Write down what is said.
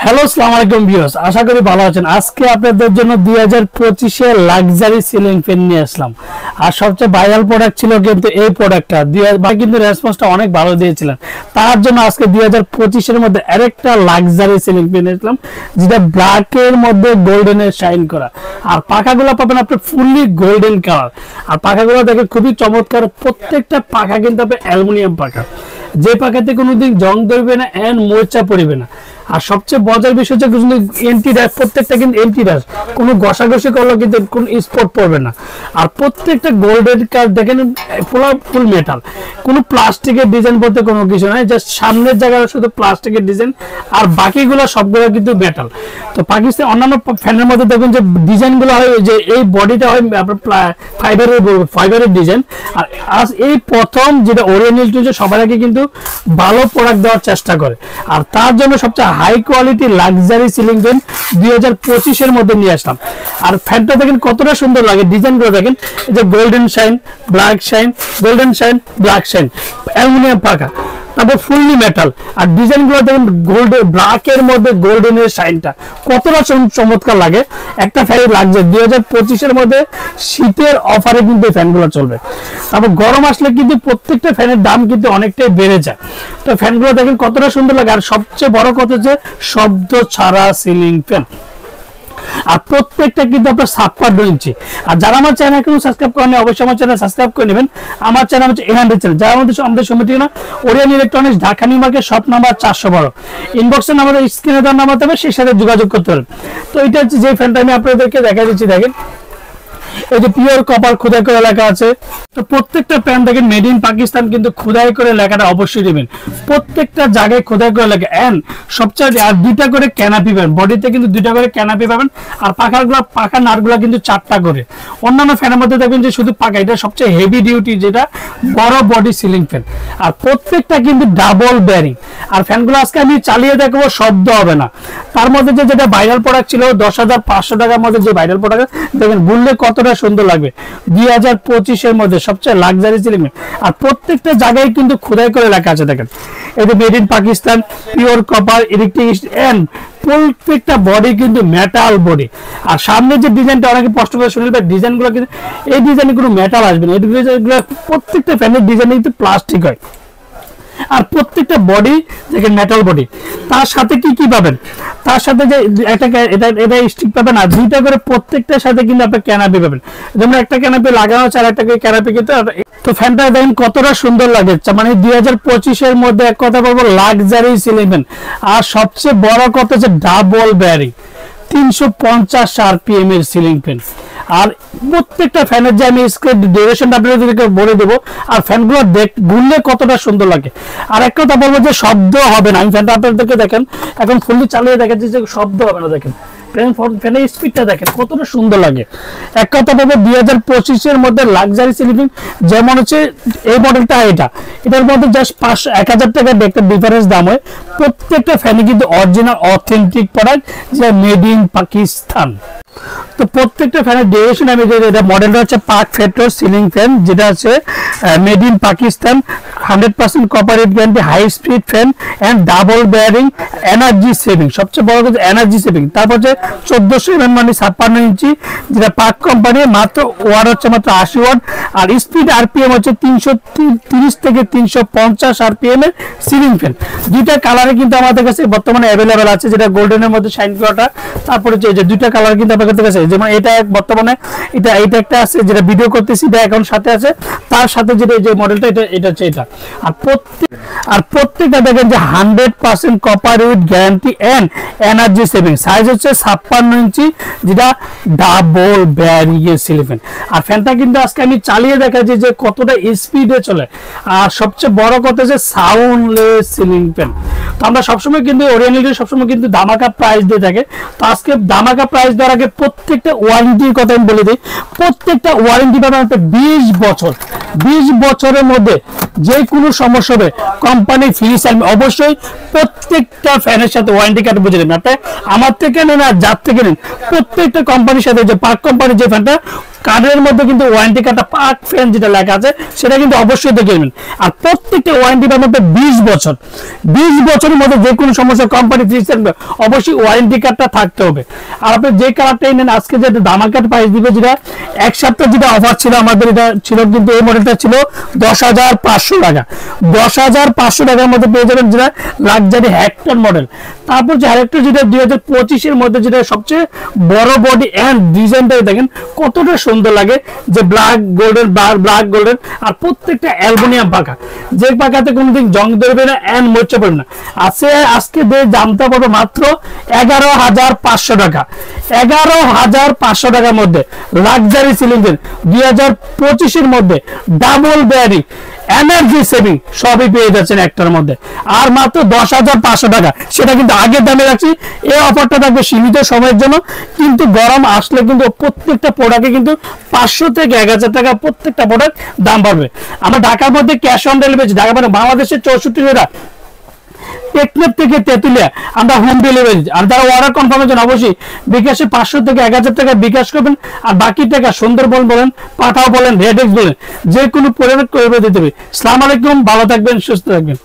Hello আসসালামু আলাইকুম viewers, আশা করি ভালো আছেন। আজকে আপনাদের জন্য 2025 এর লাক্সারি সিলিং ফ্যান নিয়ে আসলাম। আর সবচেয়ে ভাইরাল প্রোডাক্ট ছিল কিন্তু এই প্রোডাক্টটা, কিন্তু রেসপন্সটা অনেক ভালো দিয়েছিলেন। তার জন্য আজকে 2025 এর মধ্যে আরেকটা লাক্সারি সিলিং ফ্যান আসলাম, যেটা ব্ল্যাকের মধ্যে গোল্ডেনের শাইন করা। আর পাখাগুলো পাবেন আপনি ফুললি গোল্ডেন কালার। আর পাখাগুলো দেখে খুবই চমৎকার। প্রত্যেকটা পাখা কিন্তু আপনি অ্যালুমিনিয়াম পাখা, যে পাখাতে কোনোদিন জং ধরবে না এন্ড মোচা পড়বে না। আর সবচেয়ে মজার বিষয় হচ্ছে এন্টি ড্যাশ, প্রত্যেকটা কিন্তু এন্টি ড্যাশ, কোনো ঘষাঘষি করলেও কিন্তু কোনো স্পট পড়বে না। আর প্রত্যেকটা গোল্ডেন কাজ দেখেন, ফুল মেটাল, কোনো প্লাস্টিকের ডিজাইন বলতে কোনো কিছু নাই। জাস্ট সামনের জায়গায় শুধু প্লাস্টিকের ডিজাইন, আর বাকিগুলো সবগুলো কিন্তু মেটাল। তো পাকিস্তান অন্যান্য ফ্যানের মধ্যে দেখবেন যে ডিজাইনগুলো হয়, যে এই বডিটা হয় আপনার ফাইবারের ডিজাইন। আর আজ এই প্রথম যেটা ওরিয়েন্টাল সবার আগে কিন্তু ভালো প্রোডাক্ট দেওয়ার চেষ্টা করে। আর তার জন্য সবচেয়ে high quality luxury ceiling fan 2025 এর মধ্যে নিয়ে আসলাম। আর ফ্যানটা দেখেন কতটা সুন্দর লাগে, ডিজাইনগুলো দেখেন, এই যে golden shine, black shine, golden shine, black shine, aluminium পাখা, তারপর ফুললি মেটাল। আর ডিজাইনগুলো দেখেন গোল্ডেন, ব্ল্যাকের মধ্যে গোল্ডেনের শাইনটা কতটা চমৎকার লাগে। একটা ফ্যান লাগছে 2025 এর মধ্যে শীতের অফারে কিন্তু ফ্যানগুলো চলবে। তারপর গরম আসলে কিন্তু প্রত্যেকটা ফ্যানের দাম কিন্তু অনেকটাই বেড়ে যায়। তো ফ্যানগুলো দেখেন কতটা সুন্দর লাগে। আর সবচেয়ে বড় কথা হচ্ছে শব্দ ছাড়া সিলিং ফ্যান। আর প্রত্যেকটা কিন্তু আপনার 56 ইঞ্চি। আর যারা আমার চ্যানেল এখনো সাবস্ক্রাইব করেনি, অবশ্যই আমার চ্যানেল সাবস্ক্রাইব করে নেবেন। আমার চ্যানেল হচ্ছে এহান্ডেড চ্যানেল। যারা আমাদের সমিতি না, Orion electronics, Dhaka new market, shop number 412, ইনবক্সে আমাদের স্ক্রিনে দেওয়ার নাম্বার দেবে, সেই সাথে যোগাযোগ করতে পারেন। তো এটা হচ্ছে যে ফ্যানটা আমি আপনাদেরকে দেখা দিচ্ছি, দেখেন এই যে পিওর কপার খোদাই করে লেখা আছে। তো প্রত্যেকটা প্যান দেখেন মেড ইন পাকিস্তান, কিন্তু খোদাই করে লেখাটা অবশ্যই দেবেন। প্রত্যেকটা জায়গায় খোদাই করে লেখা। এন্ড সবচেয়ে আর দুইটা করে ক্যানাপি পাবেন, বডিতে কিন্তু দুইটা করে ক্যানাপি পাবেন। আর পাখা নাটগুলো কিন্তু 4টা করে। অন্যান্য ফ্যানের মধ্যে দেখবেন যে শুধু পাখা, এটা সবচেয়ে হেভি ডিউটি, যেটা বড় বডি সিলিং ফ্যান। আর প্রত্যেকটা কিন্তু ডাবল ব্যারিং। আর ফ্যানগুলো আজকে আমি চালিয়ে দেখবো, শব্দ হবে না। তার মধ্যে যেটা ভাইরাল প্রোডাক্ট ছিল 10,500 টাকার মধ্যে, যে ভাইরাল প্রোডাক্ট দেখেন বললে কতটা সুন্দর লাগবে। 2025 এর মধ্যে সবচেয়ে লাক্সারি সিলিং ফ্যান। আর প্রত্যেকটা জায়গায় কিন্তু খোদাই করে লেখা আছে, দেখেন এই যে made in Pakistan, pure copper, electric and প্রত্যেকটা বডি কিন্তু মেটাল বডি। আর সামনে যে ডিজাইনটা অনেকে কষ্ট করে শুনলে, ডিজাইনগুলো কিন্তু এই ডিজাইনে কোনো মেটাল আসবে না। এই ডিজাইনগুলো প্রত্যেকটা ফ্যানের ডিজাইন কিন্তু প্লাস্টিক হয়। আর প্রত্যেকটা বডি দেখেন মেটাল বডি। তার সাথে কি পাবেন, তার সাথে যে এটা স্টিক পাবেন, আর দুইটা করে প্রত্যেকটার সাথে কিন্তু আপনি ক্যানাপি পাবেন। যেমন একটা ক্যানাপি লাগানো আছে, আর একটা ক্যানাপি কিন্তু। তো ফ্যানটা দেখেন কতটা সুন্দর লাগে। মানে 2025 এর মধ্যে এক কথা বলবো লাক্সারি সিলিং ফ্যান। আর সবচেয়ে বড় কথা হচ্ছে ডাবল ব্যারিং, 350 RPM এর সিলিং ফ্যান। আর প্রত্যেকটা ফ্যানের যে আমি ডিউরেশনটা আপনাদেরকে বলে দেবো। আর ফ্যানগুলো ঘুরলে কতটা সুন্দর লাগে। আর এক কথা বলবো যে শব্দ হবে না। আমি ফ্যানটা আপনাদেরকে দেখেন এখন ফুললি চালিয়ে দেখাচ্ছি, যে শব্দ হবে না। দেখেন ফ্যানের স্পিডটা দেখেন কতটা সুন্দর লাগে। এক কথা বলবো 2025 এর মধ্যে লাক্সারি সিলিং ফ্যান, যেমন হচ্ছে এই মডেলটা, এটার মধ্যে জাস্ট 1000 টাকার একটা ডিফারেন্স দাম হয়। প্রত্যেকটা ফ্যানে কিন্তু অরিজিনাল অথেন্টিক প্রোডাক্ট, যেটা মেড ইন পাকিস্তান। তো প্রত্যেকটা ফ্যানের ডিউরেশন আমি এটা মডেলটা হচ্ছে পাক ফেট্রো সিলিং ফ্যান, যেটা আছে made in Pakistan, 100% copper guarantee, high speed fan and double bearing, energy saving. সবচেয়ে বড় কথা এনার্জি সেভিং। তারপর হচ্ছে 1400 mm মানে 56 ইঞ্চি, যেটা পাক কোম্পানি, মাত্র ওয়াট হচ্ছে মাত্র 80 ওয়াট। আর স্পিড RPM হচ্ছে 330 থেকে 350 RPM এর সিলিং ফ্যান। দুইটা কালারে কিন্তু আমাদের কাছে বর্তমানে অ্যাভেলেবেল আছে, যেটা গোল্ডেনের মধ্যে শাইন করাটা। তারপরে যে দুইটা কালার কিন্তু আমাদের কাছে, যেমন এটা বর্তমানে এটা একটা আছে, যেটা ভিডিও করতেছি, এটা এখন সাথে আছে। তার সাথে যেটা যে মডেলটা, এটা হচ্ছে এটা। আর প্রত্যেকটা দেখেন যে 100% copper with guarantee and energy saving. Size হচ্ছে 56 ইঞ্চি, যেটা ডাবল ব্যারিং এর সিলিং ফ্যান। আর ফ্যানটা কিন্তু আজকে আমি চালিয়ে দেখাচ্ছি যে কতটা স্পিডে চলে। আর সবচেয়ে বড় কথা হচ্ছে সাউন্ডলেস সিলিং ফ্যান। তো আমরা সবসময় কিন্তু ওরিয়েন্টাল সবসময় কিন্তু ধামাকা প্রাইস দিয়ে থাকে। তো আজকে ধামাকা প্রাইস দেওয়ার আগে প্রত্যেকটা ওয়ারেন্টির কথা আমি বলে দিই। প্রত্যেকটা ওয়ারেন্টি পাবেন 20 বছর। 20 বছরের মধ্যে যে কোনো সমস্যা হবে কোম্পানি ফ্রি সার্ভিস। অবশ্যই প্রত্যেকটা ফ্যানের সাথে ওয়ারেন্টি কার্ড বুঝে নেবেন। আপনি আমার থেকে নেন আর যার থেকে নেন, প্রত্যেকটা কোম্পানির সাথে, যে পার্ক কোম্পানির যে ফ্যানটা কার্ডের মধ্যে কিন্তু ওয়ারেন্টি কার্ডটা পাক ফ্যান যেটা লেখা আছে সেটা কিন্তু অবশ্যই দেখে নেবেন। আর প্রত্যেকটা ওয়ারেন্টির মধ্যে 20 বছর, 20 বছরের মধ্যে যে কোনো সমস্যা কোম্পানি অবশ্যই ওয়ারেন্টি কার্ডটা থাকতে হবে। আর আপনি যে কালারটাই নেন, আজকে যে ধামাকার প্রাইস দিবে, যেটা এক সপ্তাহ যেটা অফার ছিল আমাদের, এটা ছিল কিন্তু এই মডেলটা ছিল 10,500 টাকা। 10,500 টাকার মধ্যে পেয়ে যাবেন যেটা লাক্সারি হেক্টর মডেল। তারপর যে আরেকটা যেটা 2025-এর মধ্যে যেটা সবচেয়ে বড় বডি এন্ড ডিজাইনটা দেখেন কতটা সুন্দর লাগে, যে ব্ল্যাক গোল্ডেন, ব্ল্যাক গোল্ডেন, আর প্রত্যেকটা অ্যালুমিনিয়াম পাকা, যে পাকাতে কোনোদিন জং ধরবে না এন্ড মরচে পড়বে না। আজকে দামটা পড়বে মাত্র 11,500 টাকা। 11,500 টাকার মধ্যে লাক্সারি সিলিং ফ্যান 2025-এর মধ্যে ডাবল ব্যারিং এনার্জি সেভিং সবই পেয়ে যাচ্ছেন একটার মধ্যে, আর মাত্র 10,500 টাকা। সেটা কিন্তু আগের দামে রাখছি, এই অফারটা থাকবে সীমিত সময়ের জন্য, কিন্তু গরম আসলে কিন্তু প্রত্যেকটা প্রোডাক্টে কিন্তু 500 থেকে 1,000 টাকা প্রত্যেকটা প্রোডাক্ট দাম বাড়বে। আমরা ঢাকার মধ্যে ক্যাশ অন ডেলিভারি, ঢাকা মানে বাংলাদেশের 64 জেলা, টেকনাফ থেকে তেতুলিয়া আমরা হোম ডেলিভারি। আর যারা অর্ডার কনফার্মেশন অবশ্যই বিকাশে 500 থেকে 1,000 টাকা বিকাশ করবেন, আর বাকি টাকা সুন্দরবন বলেন, পাঠাও বলেন, রেডেক্স বলেন, যে কোনো পরিমাণ করে দিতে হবে। আসসালামু আলাইকুম, ভালো থাকবেন, সুস্থ থাকবেন।